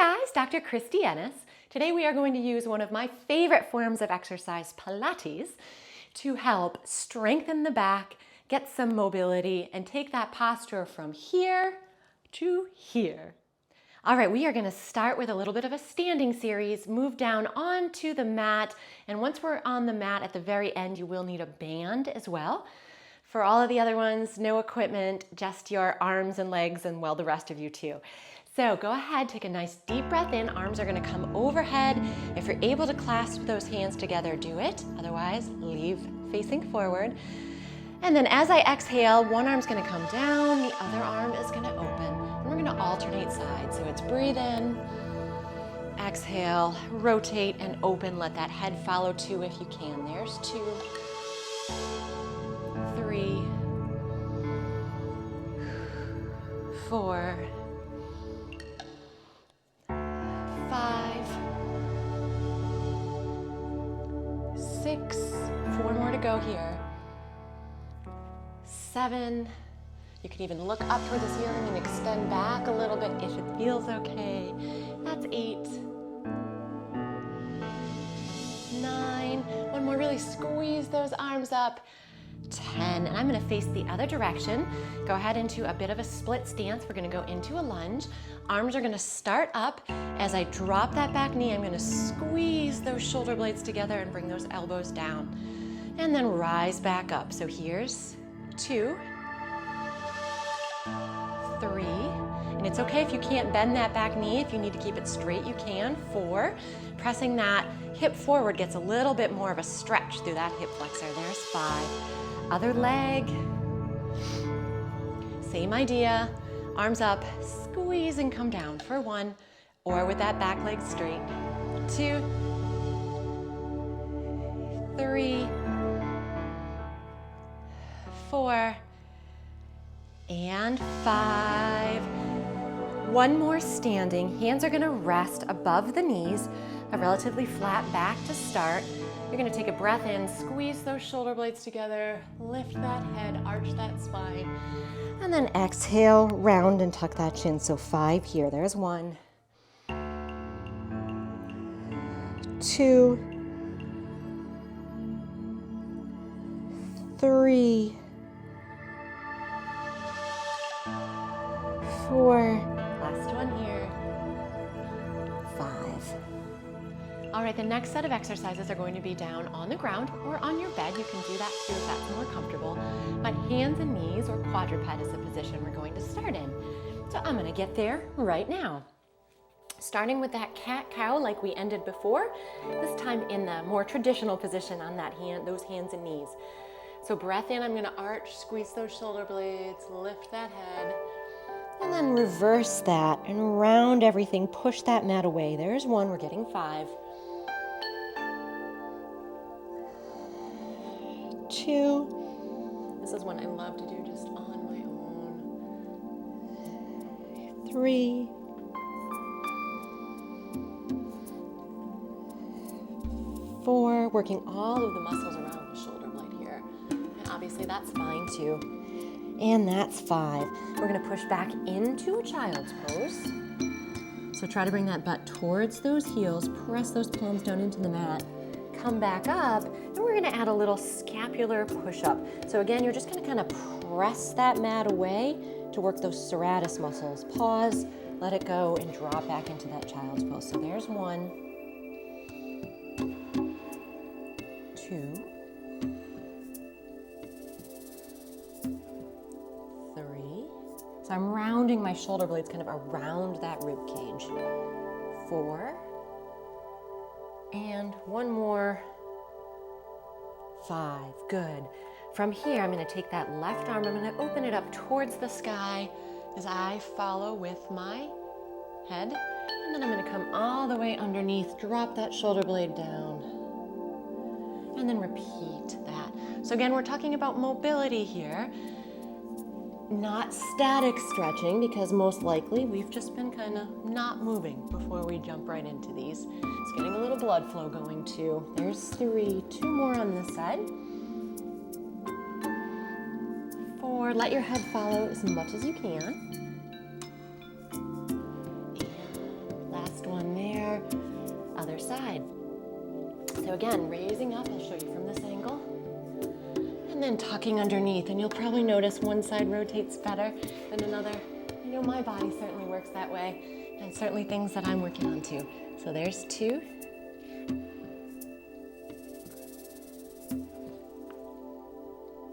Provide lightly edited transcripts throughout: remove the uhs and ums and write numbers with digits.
guys, Dr. Kristie Ennis. Today we are going to use one of my favorite forms of exercise, Pilates, to help strengthen the back, get some mobility, and take that posture from here to here. All right, we are going to start with a little bit of a standing series, move down onto the mat, and once we're on the mat at the very end, you will need a band as well. For all of the other ones, no equipment, just your arms and legs, and well, the rest of you too. So go ahead, take a nice deep breath in. Arms are going to come overhead. If you're able to clasp those hands together, do it. Otherwise, leave facing forward. And then as I exhale, one arm's going to come down, the other arm is going to open. And we're going to alternate sides. So it's breathe in, exhale, rotate and open. Let that head follow two if you can. There's 2, 3, 4, 5, 6, 4 more to go here. 7, you can even look up toward the ceiling and extend back a little bit if it feels okay. That's 8, 9, one more, really squeeze those arms up. 10, and I'm going to face the other direction. Go ahead into a bit of a split stance. We're going to go into a lunge. Arms are going to start up. As I drop that back knee, I'm going to squeeze those shoulder blades together and bring those elbows down. And then rise back up. So here's 2, 3, and it's okay if you can't bend that back knee. If you need to keep it straight, you can. 4, pressing that hip forward gets a little bit more of a stretch through that hip flexor. There's 5. Other leg, same idea, arms up, squeeze and come down for 1, or with that back leg straight. 2, 3, 4, and 5. One more standing. Hands are going to rest above the knees, a relatively flat back to start. You're going to take a breath in, squeeze those shoulder blades together, lift that head, arch that spine, and then exhale, round and tuck that chin. So 5 here. There's 1, 2, 3, 4, last one here, 5. All right, the next set of exercises are going to be down on the ground or on your bed. You can do that too if that's more comfortable. But hands and knees or quadruped is the position we're going to start in. So I'm going to get there right now. Starting with that cat-cow like we ended before, this time in the more traditional position on that those hands and knees. So breath in, I'm going to arch, squeeze those shoulder blades, lift that head, and then reverse that and round everything, push that mat away. There's 1, we're getting 5. 2, this is one I love to do just on my own. 3, 4, working all of the muscles around the shoulder blade here. And obviously that's fine too. And that's 5. We're going to push back into a child's pose. So try to bring that butt towards those heels, press those palms down into the mat. Come back up, and we're going to add a little scapular push-up. So again, you're just going to kind of press that mat away to work those serratus muscles. Pause, let it go, and drop back into that child's pose. So there's 1, 2, 3. So I'm rounding my shoulder blades kind of around that rib cage. 4. And 1 more, 5, good. From here, I'm going to take that left arm, I'm going to open it up towards the sky as I follow with my head. And then I'm going to come all the way underneath, drop that shoulder blade down, and then repeat that. So again, we're talking about mobility here, not static stretching, because most likely we've just been kind of not moving before we jump right into these. It's getting a little blood flow going too. There's 3, 2 more on this side. 4, let your head follow as much as you can. And last side. So again, raising up, I'll show you from this angle, and then tucking underneath, and you'll probably notice one side rotates better than another. I know my body certainly works that way, and certainly things that I'm working on too. So there's 2.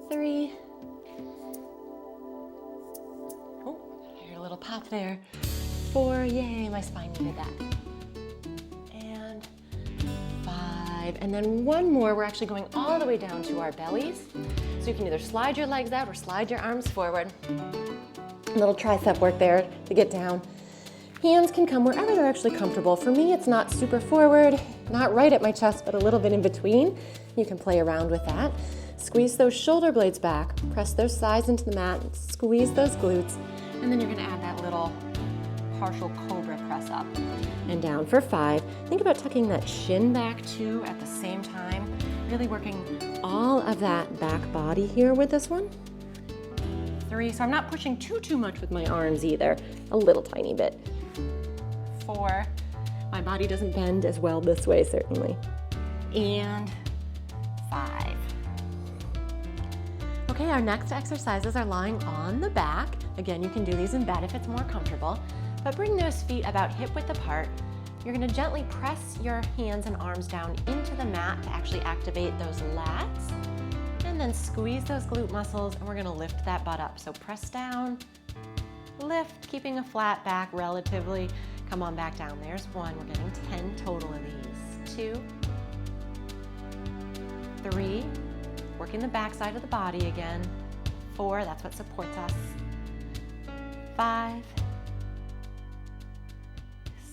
3. Oh, I heard a little pop there. 4, yay, my spine needed that. And 5, and then one more. We're actually going all the way down to our bellies. So you can either slide your legs out or slide your arms forward. A little tricep work there to get down. Hands can come wherever they're actually comfortable. For me, it's not super forward, not right at my chest, but a little bit in between. You can play around with that. Squeeze those shoulder blades back, press those thighs into the mat, squeeze those glutes, and then you're gonna add that little partial cobra press up and down for 5. Think about tucking that shin back too at the same time, really working all of that back body here with this one. 3, so I'm not pushing too much with my arms either, a little tiny bit. 4, my body doesn't bend as well this way certainly. And 5. Okay, our next exercises are lying on the back. Again, you can do these in bed if it's more comfortable, but bring those feet about hip width apart. You're gonna gently press your hands and arms down into the mat to actually activate those lats, and then squeeze those glute muscles, and we're gonna lift that butt up. So press down, lift, keeping a flat back relatively. Come on back down. There's 1. We're getting 10 total of these. 2, 3, working the back side of the body again. 4, that's what supports us. 5,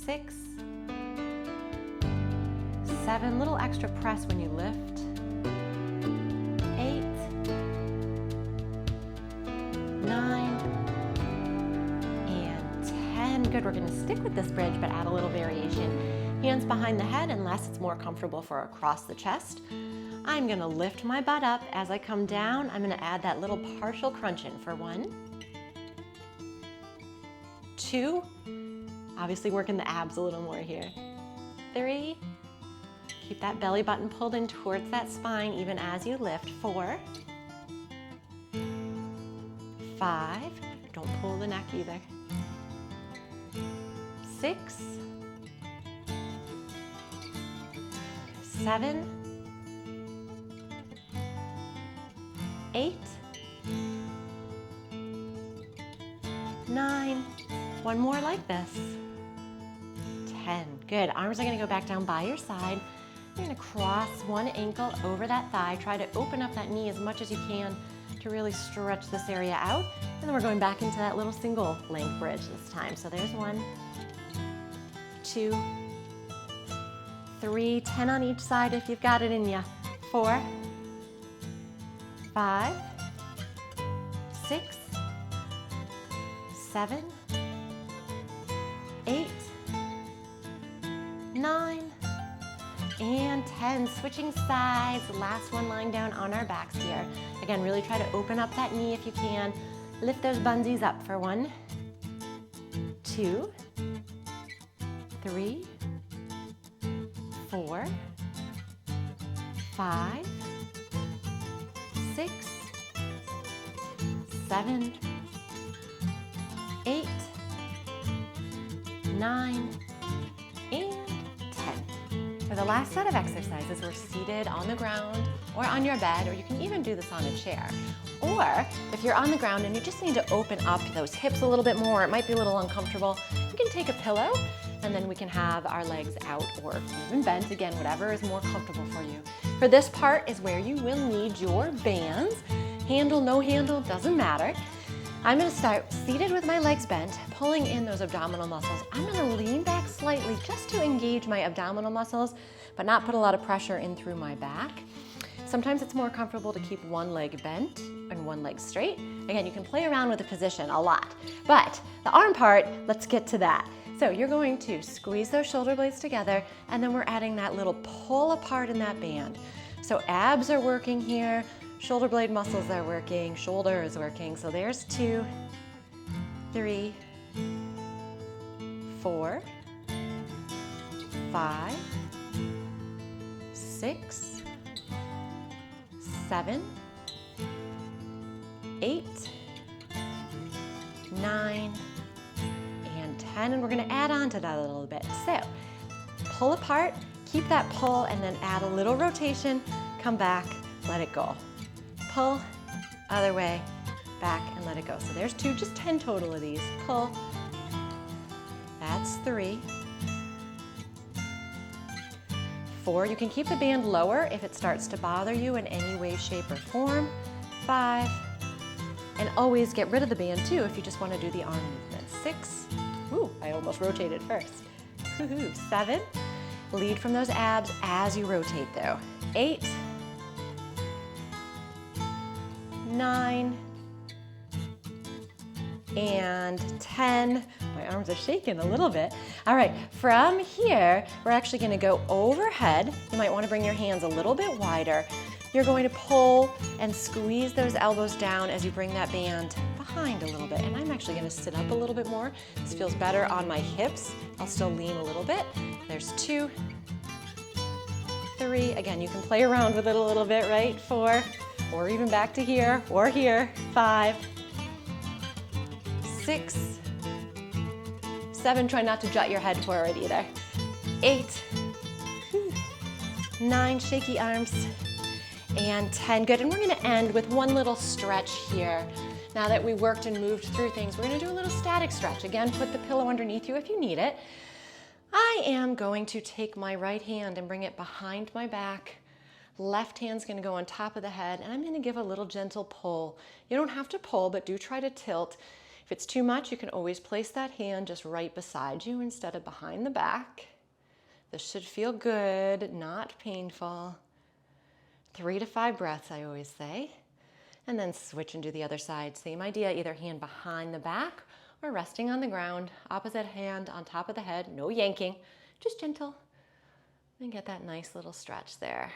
6, 7, little extra press when you lift. 8, 9, and 10. Good, we're gonna stick with this bridge, but add a little variation. Hands behind the head, unless it's more comfortable for across the chest. I'm gonna lift my butt up. As I come down, I'm gonna add that little partial crunch in for 1, 2, obviously working the abs a little more here. 3, keep that belly button pulled in towards that spine even as you lift. 4, 5, don't pull the neck either. 6, 7, 8, 9, one more like this. 10, good. Arms are gonna go back down by your side. You're gonna cross one ankle over that thigh. Try to open up that knee as much as you can to really stretch this area out. And then we're going back into that little single length bridge this time. So there's 1, 2, 3, 10 on each side if you've got it in you. 4, 5, 6, 7, 8, 9, and 10. Switching sides, last one lying down on our backs here. Again, really try to open up that knee if you can. Lift those bunsies up for 1, 2, 3, 4, 5, 6, 7, 8, 9, and 10. For the last set of exercises, we're seated on the ground or on your bed, or you can even do this on a chair. Or if you're on the ground and you just need to open up those hips a little bit more, it might be a little uncomfortable, you can take a pillow and then we can have our legs out or even bent, again, whatever is more comfortable for you. For this part is where you will need your bands. Handle, no handle, doesn't matter. I'm gonna start seated with my legs bent, pulling in those abdominal muscles. I'm gonna lean back slightly just to engage my abdominal muscles, but not put a lot of pressure in through my back. Sometimes it's more comfortable to keep one leg bent and one leg straight. Again, you can play around with the position a lot, but the arm part, let's get to that. So you're going to squeeze those shoulder blades together, and then we're adding that little pull apart in that band. So abs are working here, shoulder blade muscles are working, shoulder is working. So there's 2, 3, 4, 5, 6, 7, 8, 9, and 10. And we're gonna add on to that a little bit. So pull apart, keep that pull, and then add a little rotation, come back, let it go. Pull, other way, back, and let it go. So there's 2, just 10 total of these. Pull, that's 3. 4, you can keep the band lower if it starts to bother you in any way, shape, or form. 5, and always get rid of the band too if you just want to do the arm movement. 6, ooh, I almost rotated first. 7, lead from those abs as you rotate though. 8, 9, and 10. My arms are shaking a little bit. All right, from here, we're actually gonna go overhead. You might wanna bring your hands a little bit wider. You're going to pull and squeeze those elbows down as you bring that band behind a little bit. And I'm actually gonna sit up a little bit more. This feels better on my hips. I'll still lean a little bit. There's 2, 3. Again, you can play around with it a little bit, right? 4, or even back to here, or here. 5, 6, 7, try not to jut your head forward either. 8, 9, shaky arms, and 10, good. And we're gonna end with one little stretch here. Now that we worked and moved through things, we're gonna do a little static stretch. Again, put the pillow underneath you if you need it. I am going to take my right hand and bring it behind my back. Left hand's gonna go on top of the head, and I'm gonna give a little gentle pull. You don't have to pull, but do try to tilt. If it's too much, you can always place that hand just right beside you instead of behind the back. This should feel good, not painful. 3 to 5 breaths, I always say. And then switch and do the other side. Same idea, either hand behind the back or resting on the ground. Opposite hand on top of the head, no yanking, just gentle. And get that nice little stretch there.